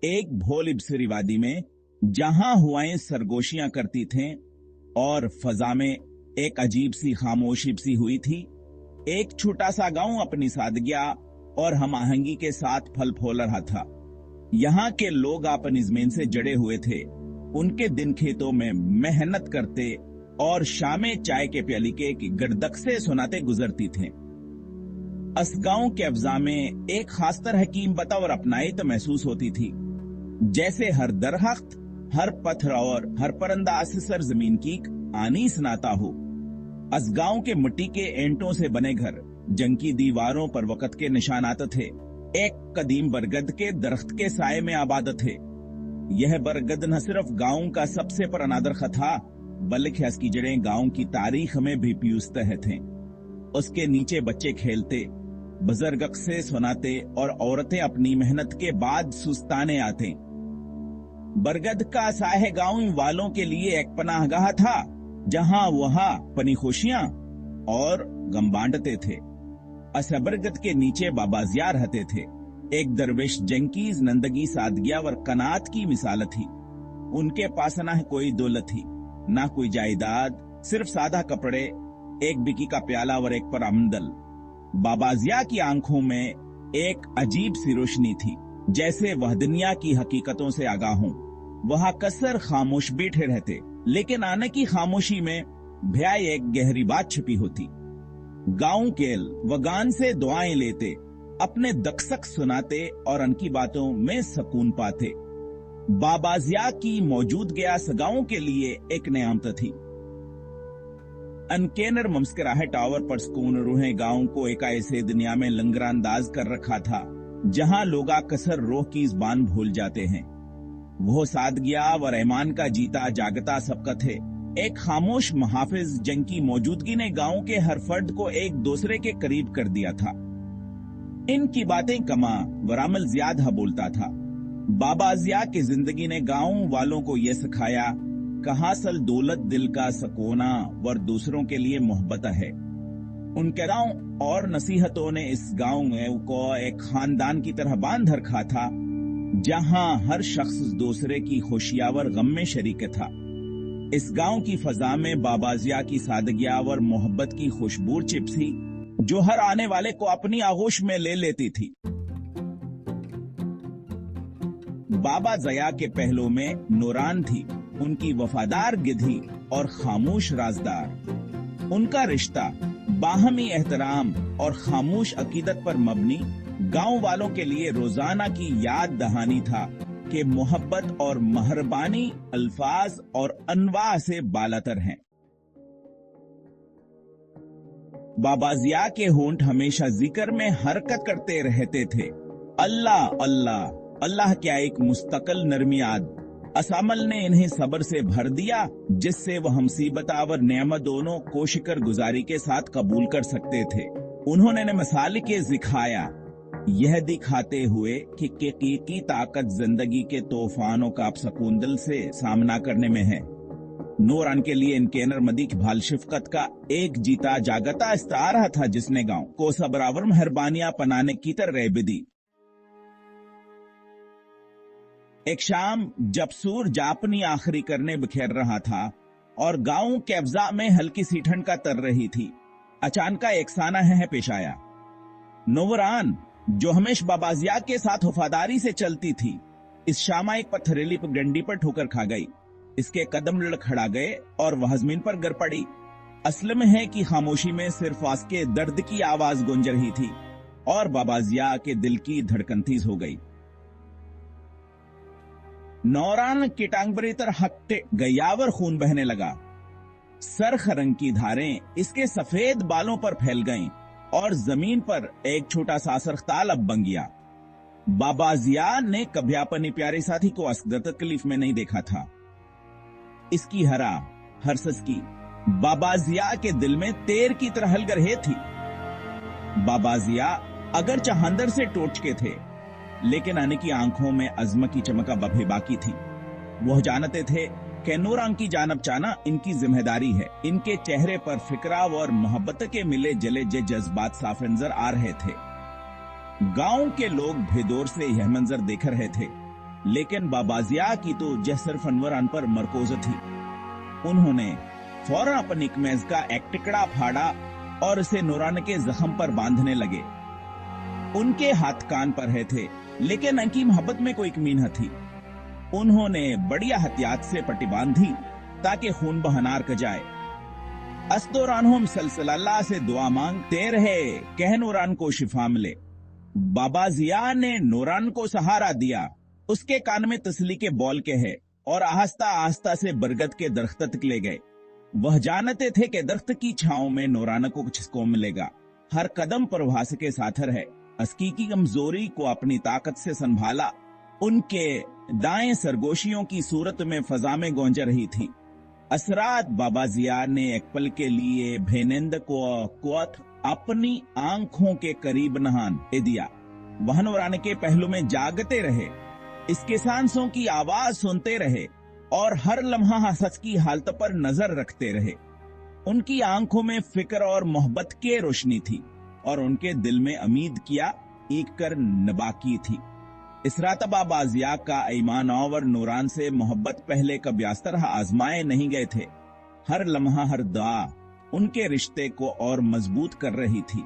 एक भोल इब्सरी वादी में जहां हवाएं सरगोशियां करती थीं और फजा में एक अजीब सी खामोशी सी हुई थी, एक छोटा सा गांव अपनी सादगिया और हम आहंगी के साथ फल फूल रहा था। यहाँ के लोग अपनी जमीन से जड़े हुए थे। उनके दिन खेतों में मेहनत करते और शामें चाय के प्याली के गरदक से सुनाते गुजरती थे। अस गांव के अफजा में एक खास तरह की बतौर अपनाई तो महसूस होती थी, जैसे हर दरख्त, हर पत्थर और हर परिंदा असर जमीन की आनी सुनाता हो। अस गांव के मिट्टी के ईंटों से बने घर, जंग की दीवारों पर वक्त के निशानात थे। एक कदीम बरगद के दरख्त के साये में आबाद थे। यह बरगद न सिर्फ गांव का सबसे पुराना दरख्त था, बल्कि इसकी जड़ें गांव की तारीख में भी पियूस्तह थे। उसके नीचे बच्चे खेलते, बुजुर्ग से सुनाते और औरतें अपनी मेहनत के बाद सुस्ताने आते। बरगद का साहे गांव वालों के लिए एक पनाहगाह था, जहां वहां पनी खुशियां और गम बांटते थे। बरगद के नीचे बाबा जिया रहते थे। एक दरवेश जंकीज नंदगी सादगिया व कनात की मिसाल थी। उनके पास ना कोई दौलत थी, ना कोई जायदाद, सिर्फ सादा कपड़े, एक बिकी का प्याला और एक पर आमदल। बाबा जिया की आंखों में एक अजीब सी रोशनी थी, जैसे वह दुनिया की हकीकतों से आगाह हों। वह कसर खामोश बैठे रहते, लेकिन आने की खामोशी में भयाई एक गहरी बात छिपी होती। गांव के वगान से दुआएं लेते, अपने दक्सक सुनाते और उनकी बातों में सुकून पाते। बाबा जिया की मौजूदगी गांव के लिए एक नेमत थी। अनकेनर मुस्कुराहट टावर पर सुकून रूहें गांव को एक ऐसे दुनिया में लंगरानंदाज कर रखा था, जहां लोग कसर रोह की ज़बान भूल जाते हैं। वो सादगिया व रहमान का जीता जागता सबका थे। एक खामोश मुहाफिज जंग की मौजूदगी ने गांव के हर फर्द को एक दूसरे के करीब कर दिया था। इनकी बातें कमा वरामल ज्यादा बोलता था। बाबा जिया की जिंदगी ने गांव वालों को यह सिखाया, कहा सल दौलत दिल का सकोना और दूसरों के लिए मोहब्बत है। उनके गांव और नसीहतों ने इस गांव को एक खानदान की तरह बांध रखा था, जहां हर शख्स दूसरे की खुशियां और गम में शरीक था। इस गांव की फजा में बाबा जिया की सादगिया और मोहब्बत की खुशबू चिपसी, जो हर आने वाले को अपनी आगोश में ले लेती थी। बाबा जिया के पहलू में नूरान थी, उनकी वफादार गिधी और खामोश राजदार। उनका रिश्ता बाहमी एहतराम और खामोश अकीदत पर मबनी गांव वालों के लिए रोजाना की याद दहानी था कि मोहब्बत और मेहरबानी अल्फाज और अनवा से बालातर हैं। बाबा जिया के होंठ हमेशा जिक्र में हरकत करते रहते थे। अल्लाह अल्लाह अल्लाह, क्या एक मुस्तकिल नरमियाद। असामल ने इन्हें सब्र से भर दिया, जिससे वह मुसीबत और नेमत दोनों को शिकर गुजारी के साथ कबूल कर सकते थे। उन्होंने मिसाल के दिखाया, यह दिखाते हुए कि की ताकत जिंदगी के तूफानों का सुकून दिल से सामना करने में है। नूरान के लिए इनके नरमदी की भाल शिफकत का एक जीता जागता इस्तारा था, जिसने गांव को सबरावर मेहरबानियां पनाने की तरह दी। एक शाम जब सूरज अपनी आखिरी करने बिखेर रहा था और गांव के अफजा में हल्की सी ठंड का तर रही थी, अचानक एक साना है पेश आया। नूरान, जो हमेशा बाबा जिया के साथ वफादारी से चलती थी, इस शामा एक पत्थरेली डंडी पर ठोकर खा गई। इसके कदम लड़खड़ा गए और वह जमीन पर गिर पड़ी। असल में है कि खामोशी में सिर्फ उसके दर्द की आवाज गूंज रही थी और बाबा जिया के दिल की धड़कन तेज हो गई। नौरान की टांग बरी तरह हकते गयावर खून बहने लगा। सरख रंग की धारें इसके सफेद बालों पर फैल गईं और जमीन पर एक छोटा सा सरख्ताल अब बन गया। बाबा जिया ने कभी अपने प्यारे साथी को असद तकलीफ में नहीं देखा था। इसकी हरा हरसस की बाबा जिया के दिल में तेर की तरह हल रहे थी। बाबा जिया अगर चहंदर से टोट के थे, लेकिन आने की आंखों में अजम की चमका बभे बाकी थी। वह जानते थे कि नूरान की जानब चाना इनकी जिम्मेदारी है। इनके चेहरे पर फिक्रा और मोहब्बत के मिले जले जज्बात साफ नजर आ रहे थे। गांव के लोग बेदौर से यह मंजर देख रहे थे, लेकिन बाबा जिया की तो जह सिर्फ अनवरान पर मरकोज थी। उन्होंने फौरन अपनी कमीज का एक टिकड़ा फाड़ा और उसे नूरान के जख्म पर बांधने लगे। उनके हाथ कान पर है थे, लेकिन उनकी मोहब्बत में कोई कमी न थी। उन्होंने बढ़िया हथियात से पट्टी बांधी ताकि खून बहनार क जाए। अस दौरान हम सल्सल्लाह से दुआ मांगते रहे कह नूरान को शिफा मिले। बाबा जिया ने नूरान को सहारा दिया। उसके कान में तसली के बौल के है और आहिस्ता आहिस्ता से बरगद के दरख्त तक ले गए। वह जानते थे कि दरख्त की छांव में नूरान को कुछ सुकून मिलेगा। हर कदम प्रवास के साथ रहे। अस्की की कमजोरी को अपनी ताकत से संभाला। उनके दाएं सरगोशियों की सूरत में फजा में गूंज रही थी। असरात बाबा जिया ने एक पल के लिए भेनेंद को कुवत अपनी आंखों के करीब नहान दे दिया। वह नूरान के पहलू में जागते रहे, इसके सांसों की आवाज सुनते रहे और हर लम्हा हसस की हालत पर नजर रखते रहे। उनकी आंखों में फिक्र और मोहब्बत की रोशनी थी और उनके दिल में उम्मीद किया एक कर नबाकी थी। इस रात बाबा जिया का ईमान और नूरान से मोहब्बत पहले कभी इस तरह आजमाए नहीं गए थे। हर लम्हा हर दुआ उनके रिश्ते को और मजबूत कर रही थी।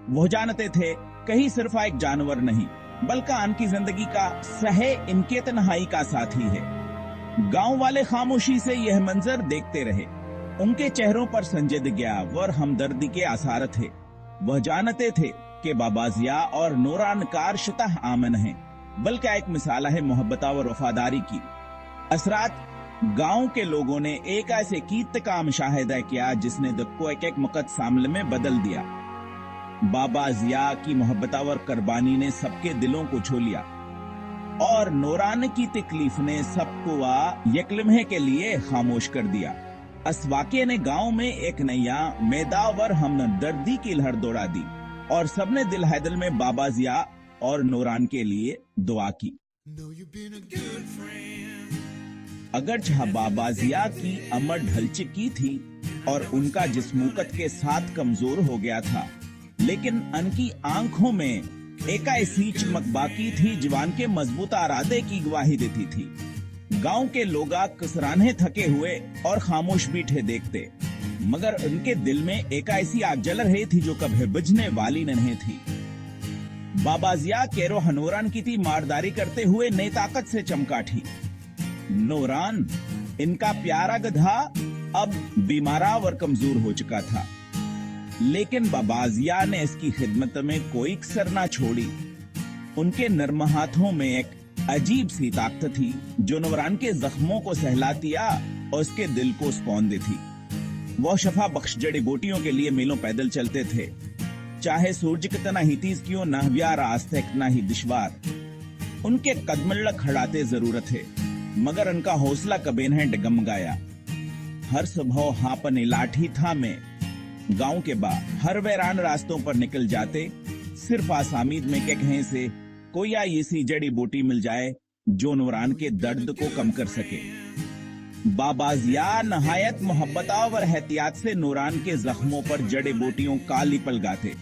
वो जानते थे कहीं सिर्फ एक जानवर नहीं बल्कि उनकी जिंदगी का सहे इनके तन्हाई का साथी है। गांव वाले खामोशी से यह मंजर देखते रहे। उनके चेहरों पर संजीदगी और हमदर्दी के आसार थे। वह जानते थे कि बाबा जिया और नूरान का रिश्ता आमन है, बल्कि एक मिसाल है मोहब्बत और वफादारी की। असरात गांव के लोगों ने एक ऐसे कीत का मुशाहिदा किया जिसने दुख को एक एक मुकद सामले में बदल दिया। बाबा जिया की मोहब्बत और कुर्बानी ने सबके दिलों को छू लिया और नूरान की तकलीफ ने सबको एक लम्हे के लिए खामोश कर दिया। इस वाक़े ने गांव में एक नया मैदावर हमदर्दी की लहर दौड़ा दी और सबने दिल है दिल में बाबा जिया और नूरान के लिए दुआ की। अगरचे बाबा जिया की अमर ढल चुकी थी और उनका जिस्मूकत के साथ कमजोर हो गया था, लेकिन उनकी आंखों में एक ऐसी चमक बाकी थी जवान के मजबूत इरादे की गवाही देती थी। गांव के लोग कसराने थके हुए और खामोश बैठे देखते, मगर उनके दिल में एक ऐसी आग जल रही थी जो कभी बुझने वाली नहीं थी। बाबा जिया केरो नूरान की थी मारदारी करते हुए नई ताकत से चमका थी। नूरान इनका प्यारा गधा अब बीमारा और कमजोर हो चुका था, लेकिन बाबा जिया ने इसकी खिदमत में कोई कसर ना छोड़ी। उनके नर्म हाथों में एक अजीब सी ताकत थी जो नूरान के जख्मों को सहलाती और उसके दिल को सुकून देती। वो शफा बख्श जड़ी बूटियों के लिए मीलों पैदल चलते थे, चाहे सूरज कितना ही तेज क्यों न हुआ रास्ते कितना ही दुश्वार। उनके कदम खड़ाते जरूर थे, मगर उनका हौसला कभी न डगम गया। हर सुबह हापन लाठी था में गांव के हर वैरान रास्तों पर निकल जाते, सिर्फ आसामीद में के कहीं से कोई ऐसी जड़ी बूटी मिल जाए जो नूरान के दर्द को कम कर सके। बाबा जिया नहायत मोहब्बत और एहतियात से नूरान के जख्मों पर जड़ी बूटियों का लिपल गाते।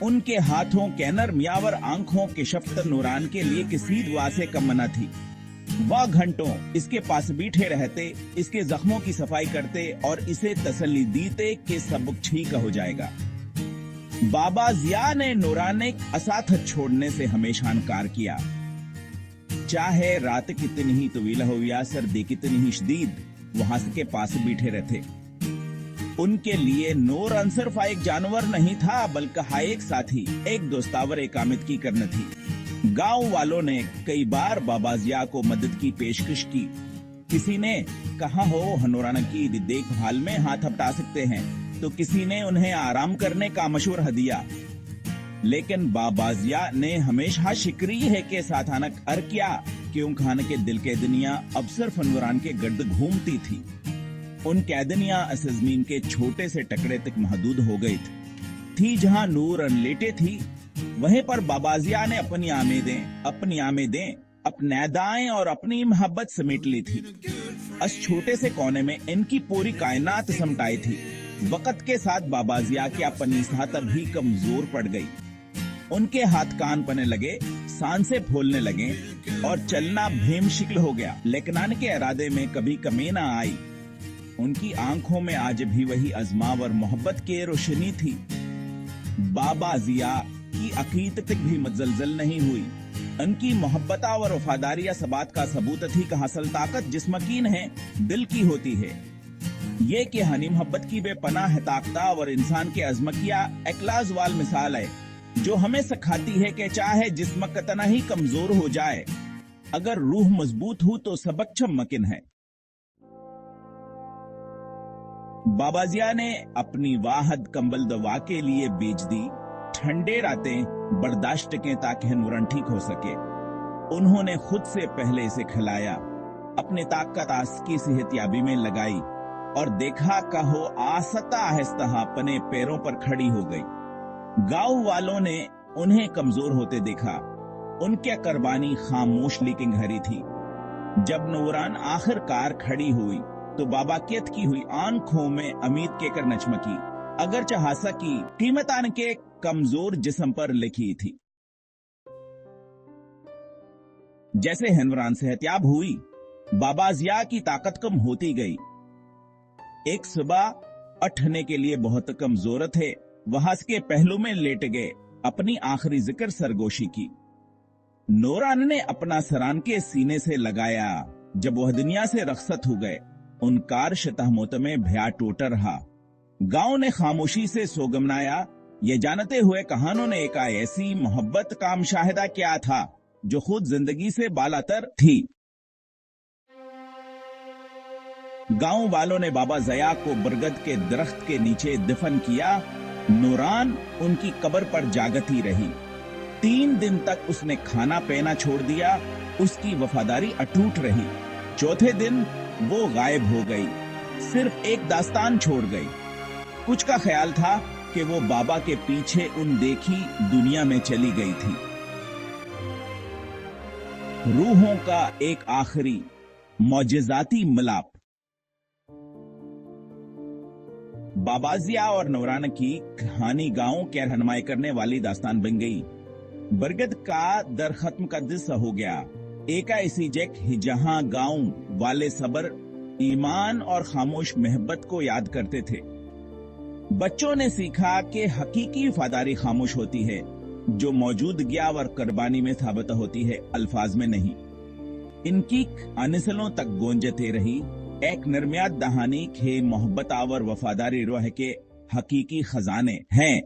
उनके हाथों के नरमियावर आंखों के शफ्त नूरान के लिए किसी दुआ से कम न थी। वह घंटों इसके पास बैठे रहते, इसके जख्मों की सफाई करते और इसे तसल्ली देते कि सब ठीक हो जाएगा। बाबा जिया ने नूरान को असाथ छोड़ने से हमेशा इनकार किया, चाहे रात कितनी ही तवील हो या सर्दी कितनी ही शदीद, वहां के पास बैठे रहते। उनके लिए नूरान सिर्फ एक जानवर नहीं था बल्कि एक साथी, एक दोस्तावर, एक आमिद की करन थी। गांव वालों ने कई बार बाबा जिया को मदद की पेशकश की। किसी ने कहा हो नूरान की देखभाल में हाथ हटा सकते हैं, तो किसी ने उन्हें आराम करने का मशवरा दिया, लेकिन बाबा जिया ने हमेशा शिकरी है के साथ अनक अर किया क्यों खान के दिल के दुनिया अब सिर्फ नूरान के गर्द घूमती थी। उन कैदनिया इस जमीन के छोटे से टकरे तक महदूद हो गई थी जहां नूरान लेटे थी। वहीं पर बाबा जिया ने अपनी आमेदें, अपने अदाएं और अपनी मोहब्बत समेट ली थी। इस छोटे से कोने में इनकी पूरी कायनात समटाई थी। वक्त के साथ बाबा जिया की अपनी साहत भी कमजोर पड़ गई। ان کے ہاتھ کان پنے لگے، سانسیں پھولنے لگے اور چلنا بھیم شکل ہو گیا، لیکن ان کے ارادے میں کبھی کمی نہ آئی۔ ان کی آنکھوں میں آج بھی وہی عزم اور محبت کی روشنی تھی۔ بابا ضیاء کی عقیدت تک بھی متزلزل نہیں ہوئی۔ ان کی محبت اور وفاداری ثبات کا ثبوت تھی کہ اصل طاقت جسم کی نہیں، دل کی ہوتی ہے۔ یہ کہانی محبت کی بے پناہ طاقت اور انسان کے عزم کی ایک لازوال مثال ہے، جو ہمیں سکھاتی ہے کہ چاہے جسم کتنا ہی کمزور ہو جائے، اگر روح مضبوط ہو تو سبق ممکن ہے۔ بابا ضیاء نے اپنی واحد کمبل دوا کے لیے بیچ دی۔ ٹھنڈے راتیں برداشت کے تاکہ نوران ٹھیک ہو سکے۔ انہوں نے خود سے پہلے اسے کھلایا، اپنے طاقت کی صحت یابی میں لگائی اور دیکھا کہ وہ آہستہ آہستہ اپنے پیروں پر کھڑی ہو گئی۔ گاؤں والوں نے انہیں کمزور ہوتے دیکھا۔ ان کی قربانی خاموش لیکن گہری تھی۔ جب نوران آخر کار کھڑی ہوئی تو بابا کیت کی ہوئی آنکھوں میں امید کے کر نچمکی، اگرچہ ہاسا کی قیمت ان کے کمزور جسم پر لکھی تھی۔ جیسے ہنوران صحت یاب ہوئی، بابا ضیاء کی طاقت کم ہوتی گئی۔ ایک صبح اٹھنے کے لیے بہت کمزور تھے، وہ ہنس کے پہلو میں لیٹ گئے، اپنی آخری ذکر سرگوشی کی۔ نوران نے اپنا سران کے سینے سے لگایا۔ جب وہ دنیا سے رخصت ہو گئے، ان کار شتہ موت میں بھیا ٹوٹ رہا۔ گاؤں نے خاموشی سے سوگمنایا، یہ جانتے ہوئے کہانوں نے ایک ایسی محبت کا مشاہدہ کیا تھا جو خود زندگی سے بالاتر تھی۔ گاؤں والوں نے بابا ضیاء کو برگد کے درخت کے نیچے دفن کیا۔ نوران ان کی قبر پر جاگتی رہی۔ 3 دن تک اس نے کھانا پینا چھوڑ دیا، اس کی وفاداری اٹوٹ رہی۔ چوتھے دن وہ غائب ہو گئی، صرف ایک داستان چھوڑ گئی۔ کچھ کا خیال تھا کہ وہ بابا کے پیچھے ان دیکھی دنیا میں چلی گئی تھی۔ روحوں کا ایک آخری معجزاتی ملاپ۔ بابا ضیاء اور نوران کی کہانی گاؤں کے رہنمائی کرنے والی داستان بن گئی۔ برگد کا در ختم کا دسہ ہو گیا، ایک ایسی جگہ جہاں گاؤں والے صبر، ایمان اور خاموش محبت کو یاد کرتے تھے۔ بچوں نے سیکھا کہ حقیقی وفاداری خاموش ہوتی ہے، جو موجودگی اور قربانی میں ثابت ہوتی ہے، الفاظ میں نہیں۔ ان کی نسلوں تک گونجتے رہی، ایک نرمیات دہانی کے محبت اور وفاداری روح کے حقیقی خزانے ہیں۔